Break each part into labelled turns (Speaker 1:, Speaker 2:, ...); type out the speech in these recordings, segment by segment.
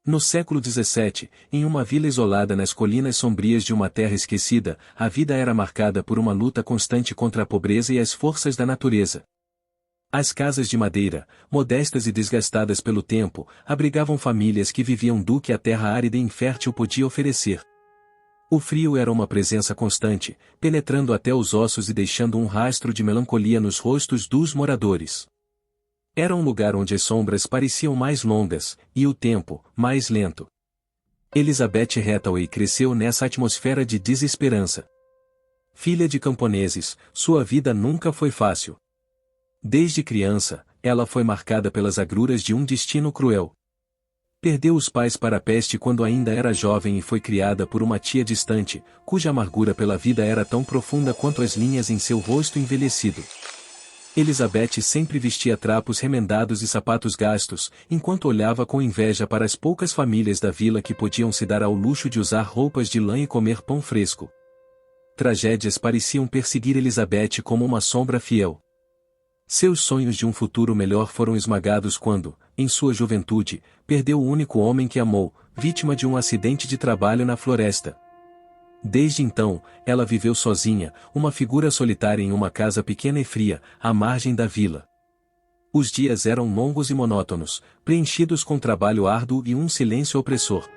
Speaker 1: No século XVII, em uma vila isolada nas colinas sombrias de uma terra esquecida, a vida era marcada por uma luta constante contra a pobreza e as forças da natureza. As casas de madeira, modestas e desgastadas pelo tempo, abrigavam famílias que viviam do que a terra árida e infértil podia oferecer. O frio era uma presença constante, penetrando até os ossos e deixando um rastro de melancolia nos rostos dos moradores. Era um lugar onde as sombras pareciam mais longas, e o tempo, mais lento. Elizabeth Hathaway cresceu nessa atmosfera de desesperança. Filha de camponeses, sua vida nunca foi fácil. Desde criança, ela foi marcada pelas agruras de um destino cruel. Perdeu os pais para a peste quando ainda era jovem e foi criada por uma tia distante, cuja amargura pela vida era tão profunda quanto as linhas em seu rosto envelhecido. Elizabeth sempre vestia trapos remendados e sapatos gastos, enquanto olhava com inveja para as poucas famílias da vila que podiam se dar ao luxo de usar roupas de lã e comer pão fresco. Tragédias pareciam perseguir Elizabeth como uma sombra fiel. Seus sonhos de um futuro melhor foram esmagados quando, em sua juventude, perdeu o único homem que amou, vítima de um acidente de trabalho na floresta. Desde então, ela viveu sozinha, uma figura solitária em uma casa pequena e fria, à margem da vila. Os dias eram longos e monótonos, preenchidos com trabalho árduo e um silêncio opressor.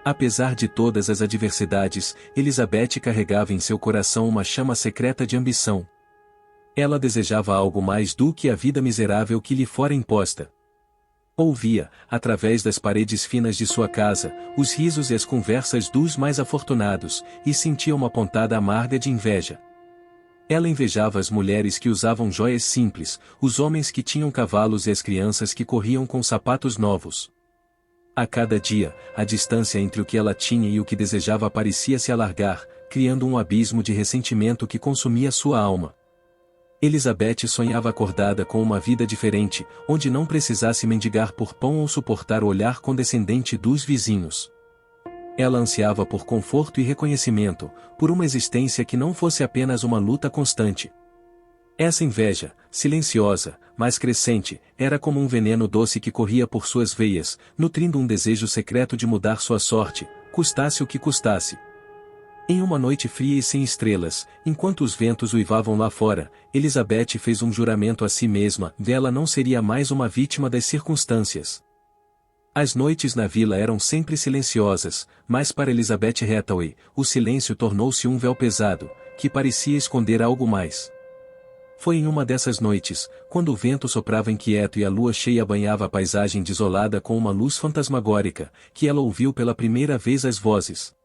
Speaker 1: Apesar de todas as adversidades, Elizabeth carregava em seu coração uma chama secreta de ambição. Ela desejava algo mais do que a vida miserável que lhe fora imposta. Ouvia, através das paredes finas de sua casa, os risos e as conversas dos mais afortunados, e sentia uma pontada amarga de inveja. Ela invejava as mulheres que usavam joias simples, os homens que tinham cavalos e as crianças que corriam com sapatos novos. A cada dia, a distância entre o que ela tinha e o que desejava parecia se alargar, criando um abismo de ressentimento que consumia sua alma. Elizabeth sonhava acordada com uma vida diferente, onde não precisasse mendigar por pão ou suportar o olhar condescendente dos vizinhos. Ela ansiava por conforto e reconhecimento, por uma existência que não fosse apenas uma luta constante. Essa inveja, silenciosa, mas crescente, era como um veneno doce que corria por suas veias, nutrindo um desejo secreto de mudar sua sorte, custasse o que custasse. Em uma noite fria e sem estrelas, enquanto os ventos uivavam lá fora, Elizabeth fez um juramento a si mesma, ela não seria mais uma vítima das circunstâncias. As noites na vila eram sempre silenciosas, mas para Elizabeth Hathaway, o silêncio tornou-se um véu pesado, que parecia esconder algo mais. Foi em uma dessas noites, quando o vento soprava inquieto e a lua cheia banhava a paisagem desolada com uma luz fantasmagórica, que ela ouviu pela primeira vez as vozes.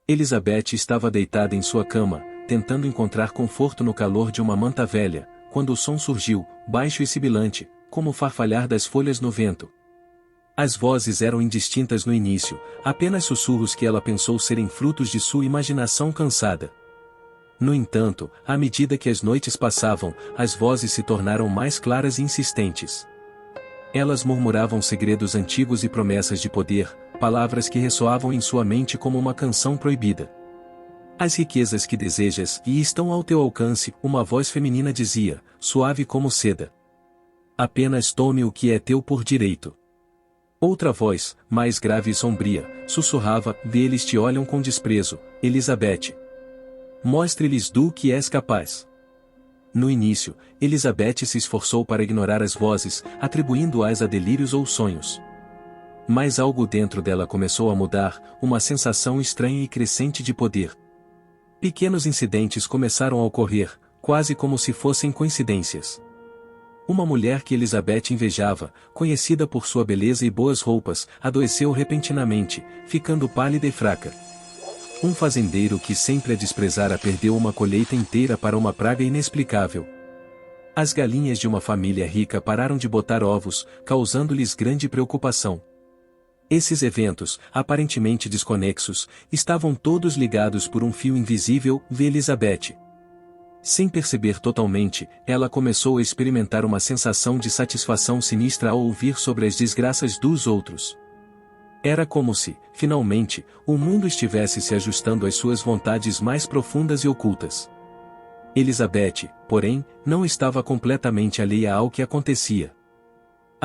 Speaker 1: Elizabeth estava deitada em sua cama, tentando encontrar conforto no calor de uma manta velha, quando o som surgiu, baixo e sibilante, como o farfalhar das folhas no vento. As vozes eram indistintas no início, apenas sussurros que ela pensou serem frutos de sua imaginação cansada. No entanto, à medida que as noites passavam, as vozes se tornaram mais claras e insistentes. Elas murmuravam segredos antigos e promessas de poder, palavras que ressoavam em sua mente como uma canção proibida. As riquezas que desejas e estão ao teu alcance, uma voz feminina dizia, suave como seda. Apenas tome o que é teu por direito. Outra voz, mais grave e sombria, sussurrava, eles te olham com desprezo, Elizabeth. Mostre-lhes do que és capaz. No início, Elizabeth se esforçou para ignorar as vozes, atribuindo-as a delírios ou sonhos. Mas algo dentro dela começou a mudar, uma sensação estranha e crescente de poder. Pequenos incidentes começaram a ocorrer, quase como se fossem coincidências. Uma mulher que Elizabeth invejava, conhecida por sua beleza e boas roupas, adoeceu repentinamente, ficando pálida e fraca. Um fazendeiro que sempre a desprezara perdeu uma colheita inteira para uma praga inexplicável. As galinhas de uma família rica pararam de botar ovos, causando-lhes grande preocupação. Esses eventos, aparentemente desconexos, estavam todos ligados por um fio invisível, Elizabeth. Sem perceber totalmente, ela começou a experimentar uma sensação de satisfação sinistra ao ouvir sobre as desgraças dos outros. Era como se, finalmente, o mundo estivesse se ajustando às suas vontades mais profundas e ocultas. Elizabeth, porém, não estava completamente alheia ao que acontecia.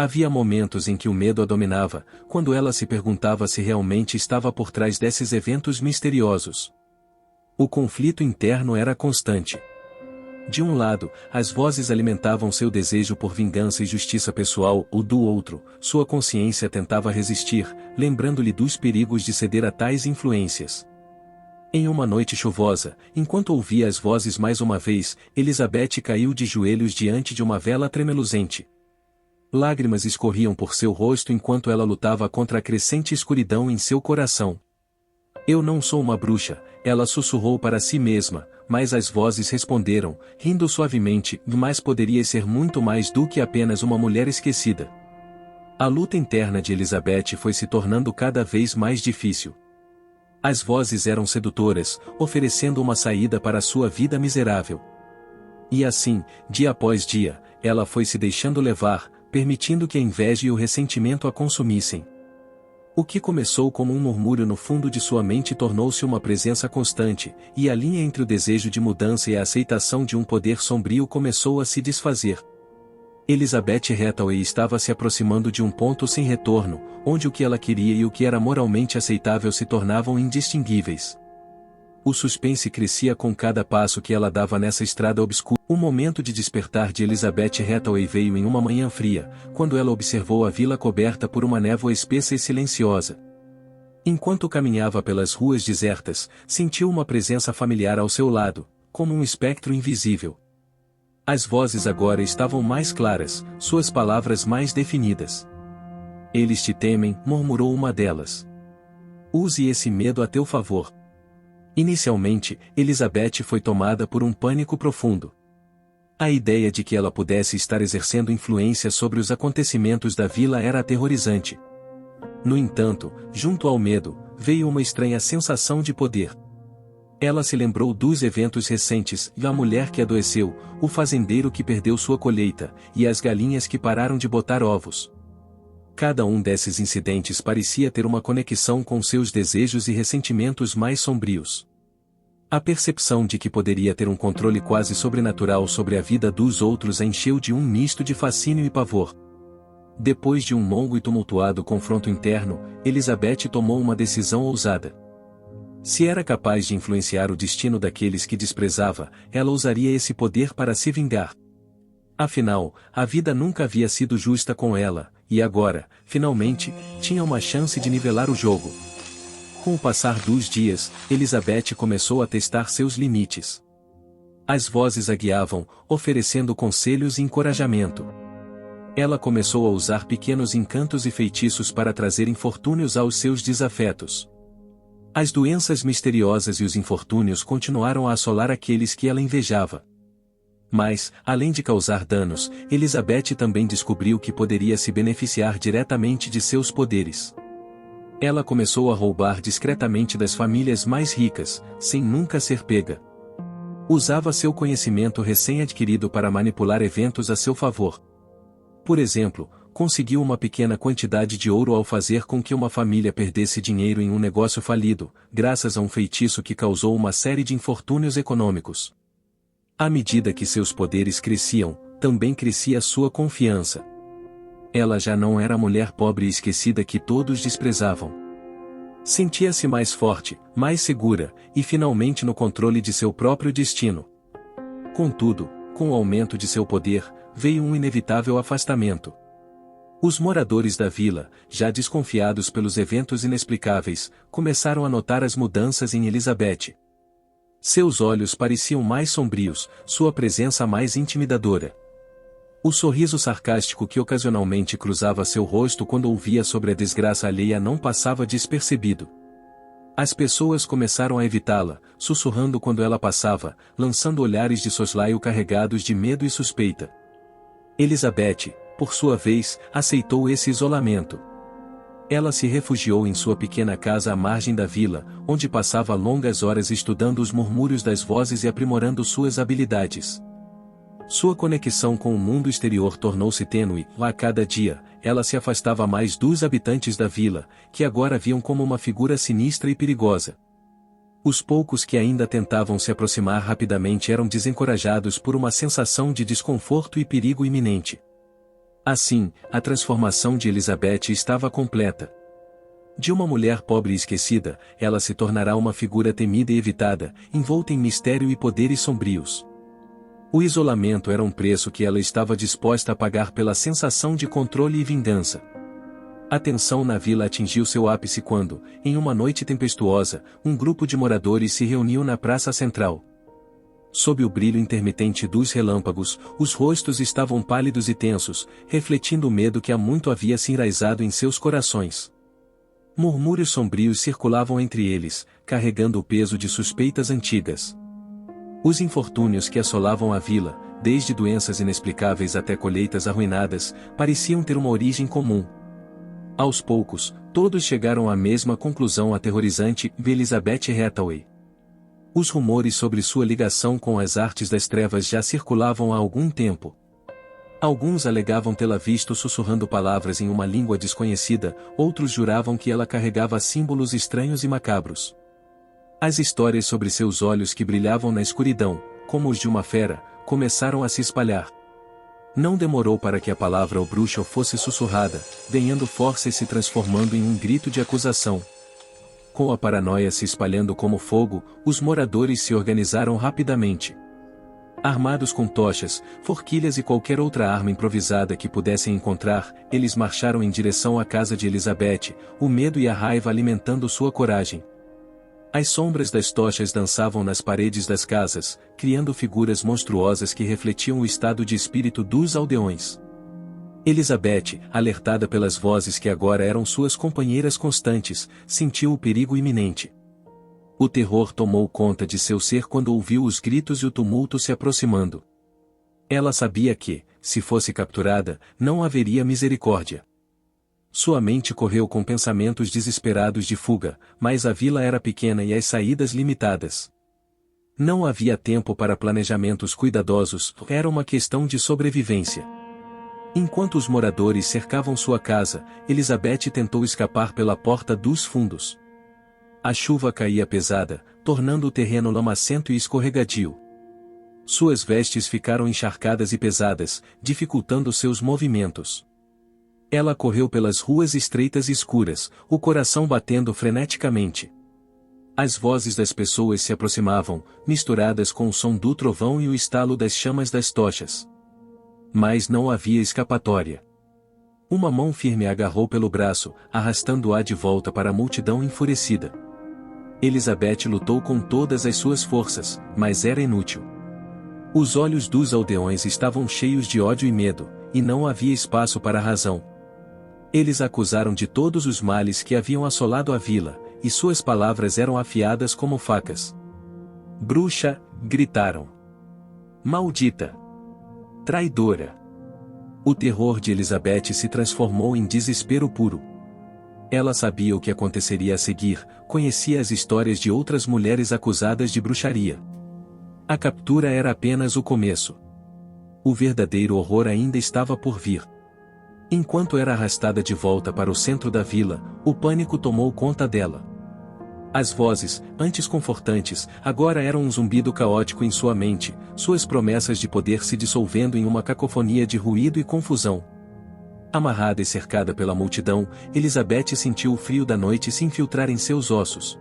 Speaker 1: Havia momentos em que o medo a dominava, quando ela se perguntava se realmente estava por trás desses eventos misteriosos. O conflito interno era constante. De um lado, as vozes alimentavam seu desejo por vingança e justiça pessoal, ou do outro, sua consciência tentava resistir, lembrando-lhe dos perigos de ceder a tais influências. Em uma noite chuvosa, enquanto ouvia as vozes mais uma vez, Elizabeth caiu de joelhos diante de uma vela tremeluzente. Lágrimas escorriam por seu rosto enquanto ela lutava contra a crescente escuridão em seu coração. Eu não sou uma bruxa, ela sussurrou para si mesma, mas as vozes responderam, rindo suavemente, mas poderia ser muito mais do que apenas uma mulher esquecida. A luta interna de Elizabeth foi se tornando cada vez mais difícil. As vozes eram sedutoras, oferecendo uma saída para sua vida miserável. E assim, dia após dia, ela foi se deixando levar, permitindo que a inveja e o ressentimento a consumissem. O que começou como um murmúrio no fundo de sua mente tornou-se uma presença constante, e a linha entre o desejo de mudança e a aceitação de um poder sombrio começou a se desfazer. Elizabeth Hathaway estava se aproximando de um ponto sem retorno, onde o que ela queria e o que era moralmente aceitável se tornavam indistinguíveis. O suspense crescia com cada passo que ela dava nessa estrada obscura. O momento de despertar de Elizabeth Hathaway veio em uma manhã fria, quando ela observou a vila coberta por uma névoa espessa e silenciosa. Enquanto caminhava pelas ruas desertas, sentiu uma presença familiar ao seu lado, como um espectro invisível. As vozes agora estavam mais claras, suas palavras mais definidas. Eles te temem, murmurou uma delas. Use esse medo a teu favor. Inicialmente, Elizabeth foi tomada por um pânico profundo. A ideia de que ela pudesse estar exercendo influência sobre os acontecimentos da vila era aterrorizante. No entanto, junto ao medo, veio uma estranha sensação de poder. Ela se lembrou dos eventos recentes, a mulher que adoeceu, o fazendeiro que perdeu sua colheita, e as galinhas que pararam de botar ovos. Cada um desses incidentes parecia ter uma conexão com seus desejos e ressentimentos mais sombrios. A percepção de que poderia ter um controle quase sobrenatural sobre a vida dos outros a encheu de um misto de fascínio e pavor. Depois de um longo e tumultuado confronto interno, Elizabeth tomou uma decisão ousada. Se era capaz de influenciar o destino daqueles que desprezava, ela usaria esse poder para se vingar. Afinal, a vida nunca havia sido justa com ela, e agora, finalmente, tinha uma chance de nivelar o jogo. Com o passar dos dias, Elizabeth começou a testar seus limites. As vozes a guiavam, oferecendo conselhos e encorajamento. Ela começou a usar pequenos encantos e feitiços para trazer infortúnios aos seus desafetos. As doenças misteriosas e os infortúnios continuaram a assolar aqueles que ela invejava. Mas, além de causar danos, Elizabeth também descobriu que poderia se beneficiar diretamente de seus poderes. Ela começou a roubar discretamente das famílias mais ricas, sem nunca ser pega. Usava seu conhecimento recém-adquirido para manipular eventos a seu favor. Por exemplo, conseguiu uma pequena quantidade de ouro ao fazer com que uma família perdesse dinheiro em um negócio falido, graças a um feitiço que causou uma série de infortúnios econômicos. À medida que seus poderes cresciam, também crescia sua confiança. Ela já não era a mulher pobre e esquecida que todos desprezavam. Sentia-se mais forte, mais segura, e finalmente no controle de seu próprio destino. Contudo, com o aumento de seu poder, veio um inevitável afastamento. Os moradores da vila, já desconfiados pelos eventos inexplicáveis, começaram a notar as mudanças em Elizabeth. Seus olhos pareciam mais sombrios, sua presença mais intimidadora. O sorriso sarcástico que ocasionalmente cruzava seu rosto quando ouvia sobre a desgraça alheia não passava despercebido. As pessoas começaram a evitá-la, sussurrando quando ela passava, lançando olhares de soslaio carregados de medo e suspeita. Elizabeth, por sua vez, aceitou esse isolamento. Ela se refugiou em sua pequena casa à margem da vila, onde passava longas horas estudando os murmúrios das vozes e aprimorando suas habilidades. Sua conexão com o mundo exterior tornou-se tênue, a cada dia, ela se afastava mais dos habitantes da vila, que agora a viam como uma figura sinistra e perigosa. Os poucos que ainda tentavam se aproximar rapidamente eram desencorajados por uma sensação de desconforto e perigo iminente. Assim, a transformação de Elizabeth estava completa. De uma mulher pobre e esquecida, ela se tornará uma figura temida e evitada, envolta em mistério e poderes sombrios. O isolamento era um preço que ela estava disposta a pagar pela sensação de controle e vingança. A tensão na vila atingiu seu ápice quando, em uma noite tempestuosa, um grupo de moradores se reuniu na praça central. Sob o brilho intermitente dos relâmpagos, os rostos estavam pálidos e tensos, refletindo o medo que há muito havia se enraizado em seus corações. Murmúrios sombrios circulavam entre eles, carregando o peso de suspeitas antigas. Os infortúnios que assolavam a vila, desde doenças inexplicáveis até colheitas arruinadas, pareciam ter uma origem comum. Aos poucos, todos chegaram à mesma conclusão aterrorizante de Elizabeth Hathaway. Os rumores sobre sua ligação com as artes das trevas já circulavam há algum tempo. Alguns alegavam tê-la visto sussurrando palavras em uma língua desconhecida, outros juravam que ela carregava símbolos estranhos e macabros. As histórias sobre seus olhos que brilhavam na escuridão, como os de uma fera, começaram a se espalhar. Não demorou para que a palavra "o bruxo" fosse sussurrada, ganhando força e se transformando em um grito de acusação. Com a paranoia se espalhando como fogo, os moradores se organizaram rapidamente. Armados com tochas, forquilhas e qualquer outra arma improvisada que pudessem encontrar, eles marcharam em direção à casa de Elizabeth, o medo e a raiva alimentando sua coragem. As sombras das tochas dançavam nas paredes das casas, criando figuras monstruosas que refletiam o estado de espírito dos aldeões. Elizabeth, alertada pelas vozes que agora eram suas companheiras constantes, sentiu o perigo iminente. O terror tomou conta de seu ser quando ouviu os gritos e o tumulto se aproximando. Ela sabia que, se fosse capturada, não haveria misericórdia. Sua mente correu com pensamentos desesperados de fuga, mas a vila era pequena e as saídas limitadas. Não havia tempo para planejamentos cuidadosos, era uma questão de sobrevivência. Enquanto os moradores cercavam sua casa, Elizabeth tentou escapar pela porta dos fundos. A chuva caía pesada, tornando o terreno lamacento e escorregadio. Suas vestes ficaram encharcadas e pesadas, dificultando seus movimentos. Ela correu pelas ruas estreitas e escuras, o coração batendo freneticamente. As vozes das pessoas se aproximavam, misturadas com o som do trovão e o estalo das chamas das tochas. Mas não havia escapatória. Uma mão firme a agarrou pelo braço, arrastando-a de volta para a multidão enfurecida. Elizabeth lutou com todas as suas forças, mas era inútil. Os olhos dos aldeões estavam cheios de ódio e medo, e não havia espaço para a razão. Eles a acusaram de todos os males que haviam assolado a vila, e suas palavras eram afiadas como facas. "Bruxa!" gritaram. "Maldita! Traidora!" O terror de Elizabeth se transformou em desespero puro. Ela sabia o que aconteceria a seguir, conhecia as histórias de outras mulheres acusadas de bruxaria. A captura era apenas o começo. O verdadeiro horror ainda estava por vir. Enquanto era arrastada de volta para o centro da vila, o pânico tomou conta dela. As vozes, antes confortantes, agora eram um zumbido caótico em sua mente, suas promessas de poder se dissolvendo em uma cacofonia de ruído e confusão. Amarrada e cercada pela multidão, Elizabeth sentiu o frio da noite se infiltrar em seus ossos.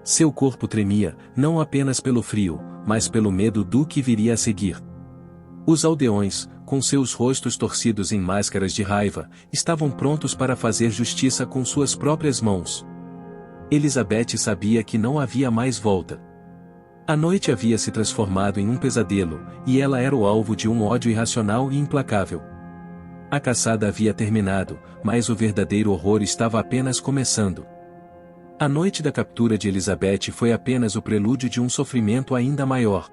Speaker 1: Seu corpo tremia, não apenas pelo frio, mas pelo medo do que viria a seguir. Os aldeões, com seus rostos torcidos em máscaras de raiva, estavam prontos para fazer justiça com suas próprias mãos. Elizabeth sabia que não havia mais volta. A noite havia se transformado em um pesadelo, e ela era o alvo de um ódio irracional e implacável. A caçada havia terminado, mas o verdadeiro horror estava apenas começando. A noite da captura de Elizabeth foi apenas o prelúdio de um sofrimento ainda maior.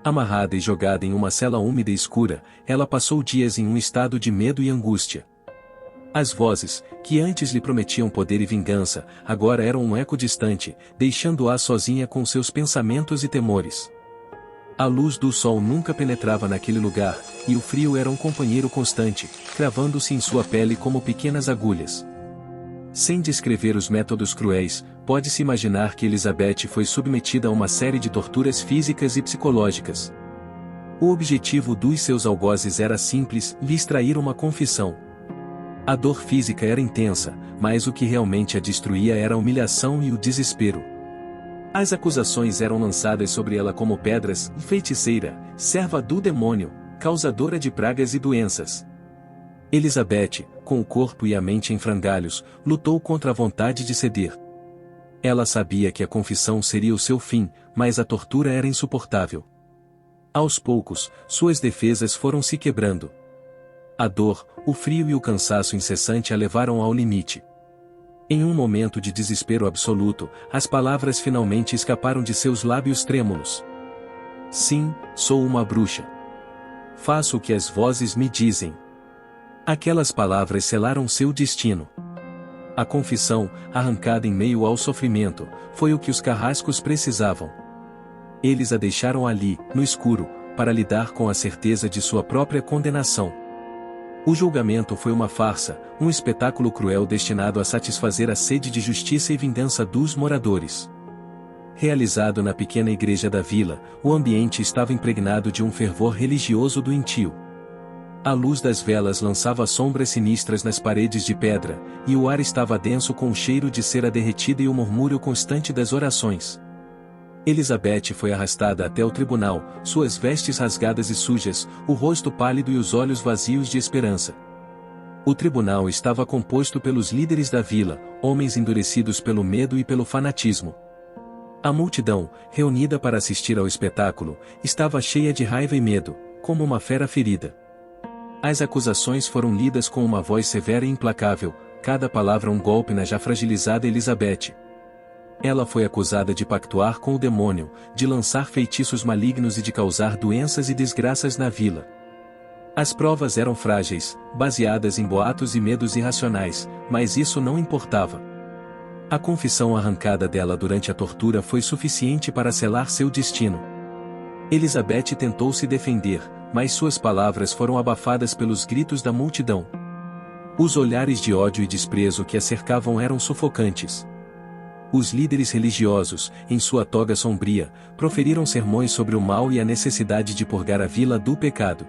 Speaker 1: Amarrada e jogada em uma cela úmida e escura, ela passou dias em um estado de medo e angústia. As vozes, que antes lhe prometiam poder e vingança, agora eram um eco distante, deixando-a sozinha com seus pensamentos e temores. A luz do sol nunca penetrava naquele lugar, e o frio era um companheiro constante, cravando-se em sua pele como pequenas agulhas. Sem descrever os métodos cruéis, pode-se imaginar que Elizabeth foi submetida a uma série de torturas físicas e psicológicas. O objetivo dos seus algozes era simples, lhe extrair uma confissão. A dor física era intensa, mas o que realmente a destruía era a humilhação e o desespero. As acusações eram lançadas sobre ela como pedras: feiticeira, serva do demônio, causadora de pragas e doenças. Elizabeth, com o corpo e a mente em frangalhos, lutou contra a vontade de ceder. Ela sabia que a confissão seria o seu fim, mas a tortura era insuportável. Aos poucos, suas defesas foram se quebrando. A dor, o frio e o cansaço incessante a levaram ao limite. Em um momento de desespero absoluto, as palavras finalmente escaparam de seus lábios trêmulos. Sim, sou uma bruxa. Faço o que as vozes me dizem. Aquelas palavras selaram seu destino. A confissão, arrancada em meio ao sofrimento, foi o que os carrascos precisavam. Eles a deixaram ali, no escuro, para lidar com a certeza de sua própria condenação. O julgamento foi uma farsa, um espetáculo cruel destinado a satisfazer a sede de justiça e vingança dos moradores. Realizado na pequena igreja da vila, o ambiente estava impregnado de um fervor religioso doentio. A luz das velas lançava sombras sinistras nas paredes de pedra, e o ar estava denso com o cheiro de cera derretida e o murmúrio constante das orações. Elizabeth foi arrastada até o tribunal, suas vestes rasgadas e sujas, o rosto pálido e os olhos vazios de esperança. O tribunal estava composto pelos líderes da vila, homens endurecidos pelo medo e pelo fanatismo. A multidão, reunida para assistir ao espetáculo, estava cheia de raiva e medo, como uma fera ferida. As acusações foram lidas com uma voz severa e implacável, cada palavra um golpe na já fragilizada Elizabeth. Ela foi acusada de pactuar com o demônio, de lançar feitiços malignos e de causar doenças e desgraças na vila. As provas eram frágeis, baseadas em boatos e medos irracionais, mas isso não importava. A confissão arrancada dela durante a tortura foi suficiente para selar seu destino. Elizabeth tentou se defender, mas suas palavras foram abafadas pelos gritos da multidão. Os olhares de ódio e desprezo que a cercavam eram sufocantes. Os líderes religiosos, em sua toga sombria, proferiram sermões sobre o mal e a necessidade de purgar a vila do pecado.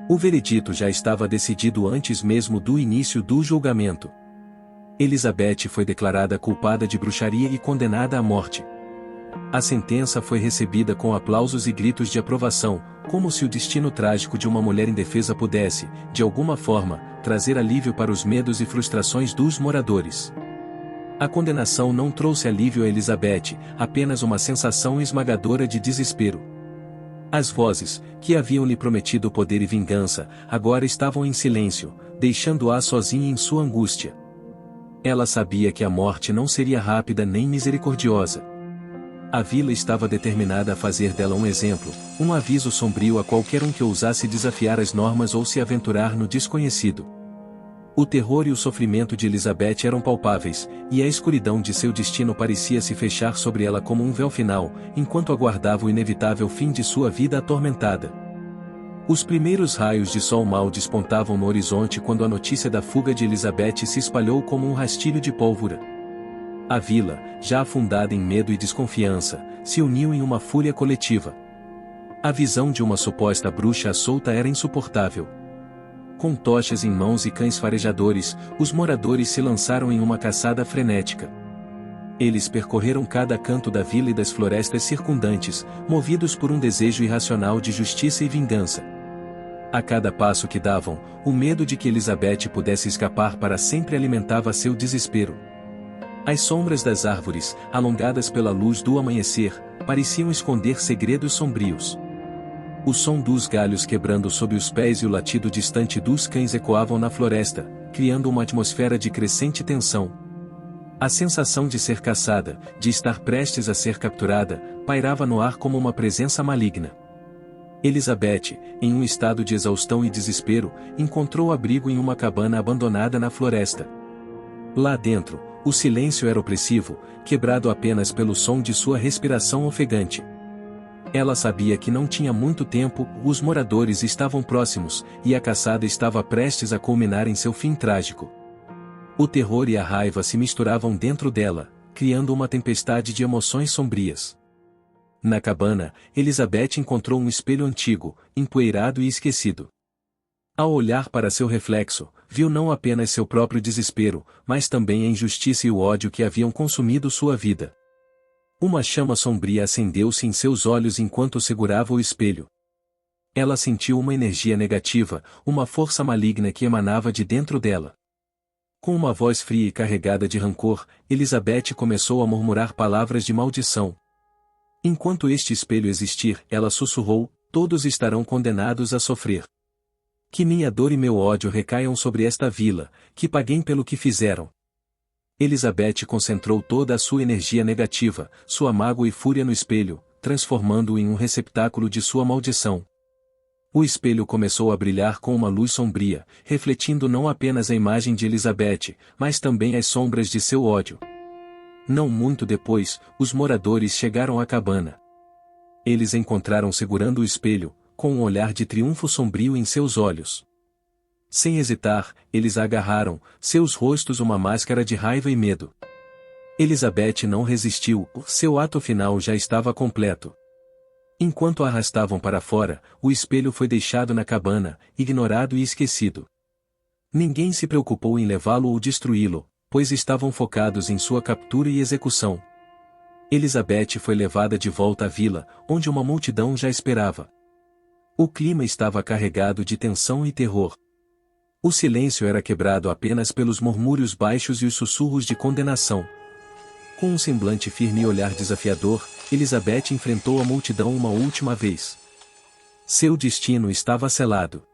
Speaker 1: O veredito já estava decidido antes mesmo do início do julgamento. Elizabeth foi declarada culpada de bruxaria e condenada à morte. A sentença foi recebida com aplausos e gritos de aprovação, como se o destino trágico de uma mulher indefesa pudesse, de alguma forma, trazer alívio para os medos e frustrações dos moradores. A condenação não trouxe alívio a Elizabeth, apenas uma sensação esmagadora de desespero. As vozes, que haviam lhe prometido poder e vingança, agora estavam em silêncio, deixando-a sozinha em sua angústia. Ela sabia que a morte não seria rápida nem misericordiosa. A vila estava determinada a fazer dela um exemplo, um aviso sombrio a qualquer um que ousasse desafiar as normas ou se aventurar no desconhecido. O terror e o sofrimento de Elizabeth eram palpáveis, e a escuridão de seu destino parecia se fechar sobre ela como um véu final, enquanto aguardava o inevitável fim de sua vida atormentada. Os primeiros raios de sol mal despontavam no horizonte quando a notícia da fuga de Elizabeth se espalhou como um rastilho de pólvora. A vila, já afundada em medo e desconfiança, se uniu em uma fúria coletiva. A visão de uma suposta bruxa à solta era insuportável. Com tochas em mãos e cães farejadores, os moradores se lançaram em uma caçada frenética. Eles percorreram cada canto da vila e das florestas circundantes, movidos por um desejo irracional de justiça e vingança. A cada passo que davam, o medo de que Elizabeth pudesse escapar para sempre alimentava seu desespero. As sombras das árvores, alongadas pela luz do amanhecer, pareciam esconder segredos sombrios. O som dos galhos quebrando sob os pés e o latido distante dos cães ecoavam na floresta, criando uma atmosfera de crescente tensão. A sensação de ser caçada, de estar prestes a ser capturada, pairava no ar como uma presença maligna. Elizabeth, em um estado de exaustão e desespero, encontrou abrigo em uma cabana abandonada na floresta. Lá dentro, o silêncio era opressivo, quebrado apenas pelo som de sua respiração ofegante. Ela sabia que não tinha muito tempo, os moradores estavam próximos, e a caçada estava prestes a culminar em seu fim trágico. O terror e a raiva se misturavam dentro dela, criando uma tempestade de emoções sombrias. Na cabana, Elizabeth encontrou um espelho antigo, empoeirado e esquecido. Ao olhar para seu reflexo, viu não apenas seu próprio desespero, mas também a injustiça e o ódio que haviam consumido sua vida. Uma chama sombria acendeu-se em seus olhos enquanto segurava o espelho. Ela sentiu uma energia negativa, uma força maligna que emanava de dentro dela. Com uma voz fria e carregada de rancor, Elizabeth começou a murmurar palavras de maldição. Enquanto este espelho existir, ela sussurrou, todos estarão condenados a sofrer. Que minha dor e meu ódio recaiam sobre esta vila, que paguem pelo que fizeram. Elizabeth concentrou toda a sua energia negativa, sua mágoa e fúria no espelho, transformando-o em um receptáculo de sua maldição. O espelho começou a brilhar com uma luz sombria, refletindo não apenas a imagem de Elizabeth, mas também as sombras de seu ódio. Não muito depois, os moradores chegaram à cabana. Eles encontraram segurando o espelho, com um olhar de triunfo sombrio em seus olhos. Sem hesitar, eles a agarraram, seus rostos uma máscara de raiva e medo. Elizabeth não resistiu, seu ato final já estava completo. Enquanto a arrastavam para fora, o espelho foi deixado na cabana, ignorado e esquecido. Ninguém se preocupou em levá-lo ou destruí-lo, pois estavam focados em sua captura e execução. Elizabeth foi levada de volta à vila, onde uma multidão já esperava. O clima estava carregado de tensão e terror. O silêncio era quebrado apenas pelos murmúrios baixos e os sussurros de condenação. Com um semblante firme e olhar desafiador, Elizabeth enfrentou a multidão uma última vez. Seu destino estava selado.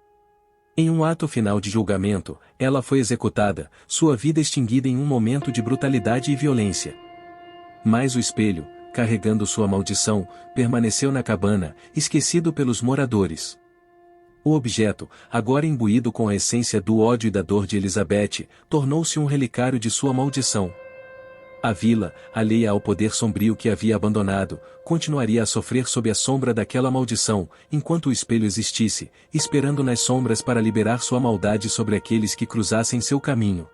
Speaker 1: Em um ato final de julgamento, ela foi executada, sua vida extinguida em um momento de brutalidade e violência. Mas o espelho, carregando sua maldição, permaneceu na cabana, esquecido pelos moradores. O objeto, agora imbuído com a essência do ódio e da dor de Elizabeth, tornou-se um relicário de sua maldição. A vila, alheia ao poder sombrio que havia abandonado, continuaria a sofrer sob a sombra daquela maldição, enquanto o espelho existisse, esperando nas sombras para liberar sua maldade sobre aqueles que cruzassem seu caminho.